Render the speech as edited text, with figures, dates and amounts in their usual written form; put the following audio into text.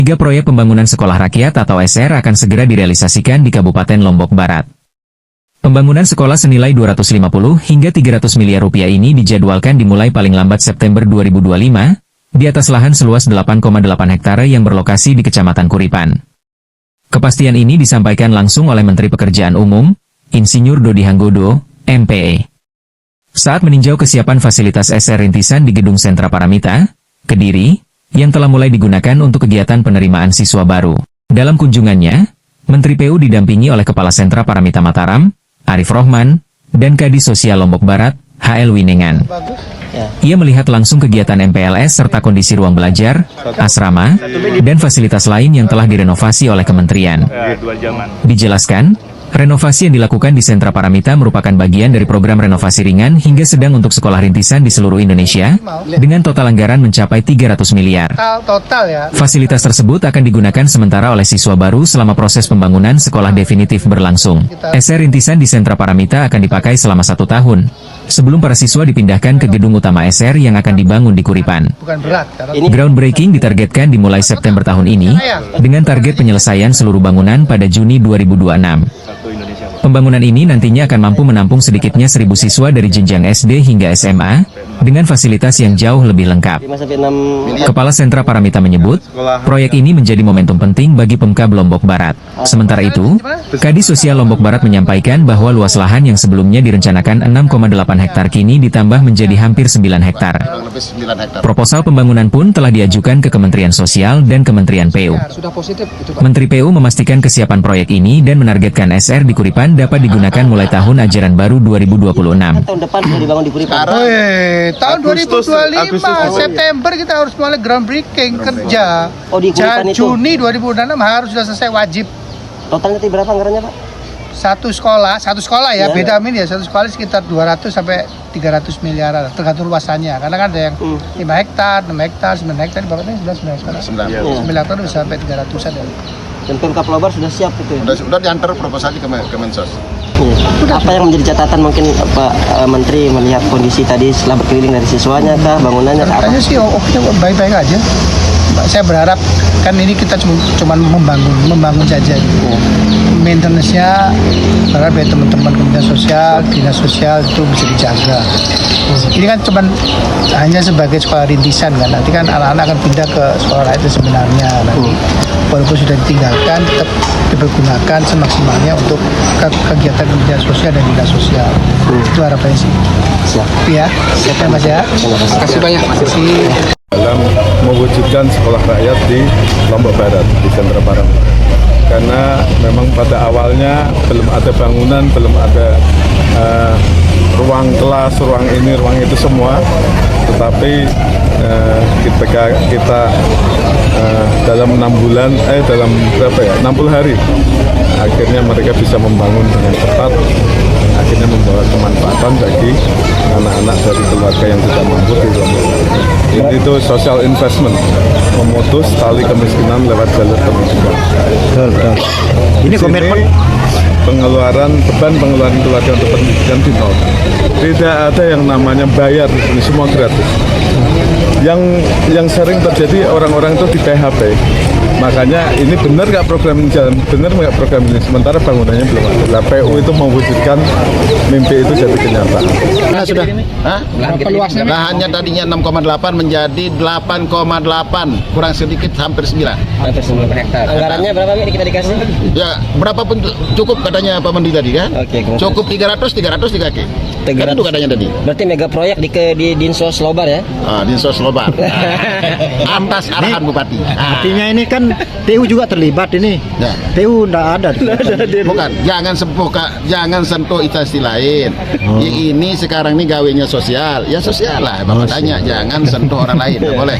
3 proyek pembangunan sekolah rakyat atau SR akan segera direalisasikan di Kabupaten Lombok Barat. Pembangunan sekolah senilai 250 hingga 300 miliar rupiah ini dijadwalkan dimulai paling lambat September 2025, di atas lahan seluas 8,8 hektare yang berlokasi di Kecamatan Kuripan. Kepastian ini disampaikan langsung oleh Menteri Pekerjaan Umum, Insinyur Dodi Hanggodo, MPE. Saat meninjau kesiapan fasilitas SR rintisan di Gedung Sentra Paramita, Kediri, yang telah mulai digunakan untuk kegiatan penerimaan siswa baru. Dalam kunjungannya, Menteri PU didampingi oleh Kepala Sentra Paramita Mataram, Arif Rohman, dan Kadis Sosial Lombok Barat, HL Winengan. Ia melihat langsung kegiatan MPLS serta kondisi ruang belajar, asrama, dan fasilitas lain yang telah direnovasi oleh kementerian. Dijelaskan, renovasi yang dilakukan di Sentra Paramita merupakan bagian dari program renovasi ringan hingga sedang untuk sekolah rintisan di seluruh Indonesia, dengan total anggaran mencapai 300 miliar. Fasilitas tersebut akan digunakan sementara oleh siswa baru selama proses pembangunan sekolah definitif berlangsung. SR rintisan di Sentra Paramita akan dipakai selama 1 tahun, sebelum para siswa dipindahkan ke gedung utama SR yang akan dibangun di Kuripan. Groundbreaking ditargetkan dimulai September tahun ini, dengan target penyelesaian seluruh bangunan pada Juni 2026. Pembangunan ini nantinya akan mampu menampung sedikitnya 1.000 siswa dari jenjang SD hingga SMA, dengan fasilitas yang jauh lebih lengkap. Kepala Sentra Paramita menyebut, proyek ini menjadi momentum penting bagi Pemkab Lombok Barat. Sementara itu, Kadis Sosial Lombok Barat menyampaikan bahwa luas lahan yang sebelumnya direncanakan 6,8 hektar kini ditambah menjadi hampir 9 hektar. Proposal pembangunan pun telah diajukan ke Kementerian Sosial dan Kementerian PU. Menteri PU memastikan kesiapan proyek ini dan menargetkan SR di Kuripan dapat digunakan mulai tahun ajaran baru 2026. Tahun depan sudah dibangun di Kuripan. Tahun 2025 September kita harus mulai groundbreaking kerja. Di Kuripan itu. Juni 2026 harus sudah selesai wajib. Totalnya berapa anggarannya, Pak? Satu sekolah ya, beda amin ya, satu sekolah sekitar 200 sampai 300 miliar tergantung luasannya. Karena kan ada yang 5 hektar, 6 hektar, 9 hektar, berapa nih? 9 hektar. 9 hektar bisa sampai 300-an ya. Dan Pemkab Lobar sudah siap itu ya? Sudah diantar proposal ke Kemensos. Apa yang menjadi catatan mungkin Pak Menteri melihat kondisi tadi setelah berkeliling dari siswanya kah, bangunannya kah? Katanya sih baik-baik aja. Saya berharap kan ini kita cuma membangun saja gitu. Maintenance-nya berharap ya teman-teman Kementerian Sosial, Dinas Sosial itu bisa dijaga. Ini kan cuma hanya sebagai sekolah rintisan kan. Nanti kan anak-anak akan pindah ke sekolah lain itu sebenarnya. Nanti walaupun sudah ditinggalkan tetap dipergunakan semaksimalnya untuk kegiatan Kementerian Sosial dan Dinas Sosial. Itu harapannya sih. Siap. Ya, siap ya Mas ya. Terima kasih banyak Mas. Dalam mewujudkan sekolah rakyat di Lombok Barat, di Sentra Paramita. Karena memang pada awalnya belum ada bangunan, belum ada ruang kelas, ruang ini, ruang itu semua. Tetapi kita dalam 60 hari, akhirnya mereka bisa membangun dengan cepat, akhirnya membawa kemanfaatan bagi anak-anak dari keluarga yang tidak mampu di Lombok. Itu social investment, memutus tali kemiskinan lewat jalur pendidikan. Ini komitmen beban pengeluaran keluarga untuk pendidikan di nol. Tidak ada yang namanya bayar, ini semua gratis. Yang sering terjadi orang-orang itu di PHP. Makanya ini benar nggak program ini jalan, benar nggak program ini, sementara bangunannya belum ada. PU itu mewujudkan mimpi itu jadi kenyataan. Sudah. Lahannya tadinya 6,8 menjadi 8,8, kurang sedikit hampir 9. Hampir 9 hektar. Anggarannya berapa Mi kita dikasih? Ya, berapapun cukup katanya Pak Menteri tadi kan? Oke, cukup 300 dikaki. 300 itu katanya tadi. Berarti mega proyek di Dinsos Lobar ya? Dinsos Lobar. Atas arahan Bupati. Artinya ini kan PU juga terlibat ini. Ya. PU enggak ada. Bukan, jangan sentuh instansi lain. Ini sekarang ini gawenya sosial. Ya sosial lah, Bapak tanya, jangan sentuh orang lain, boleh.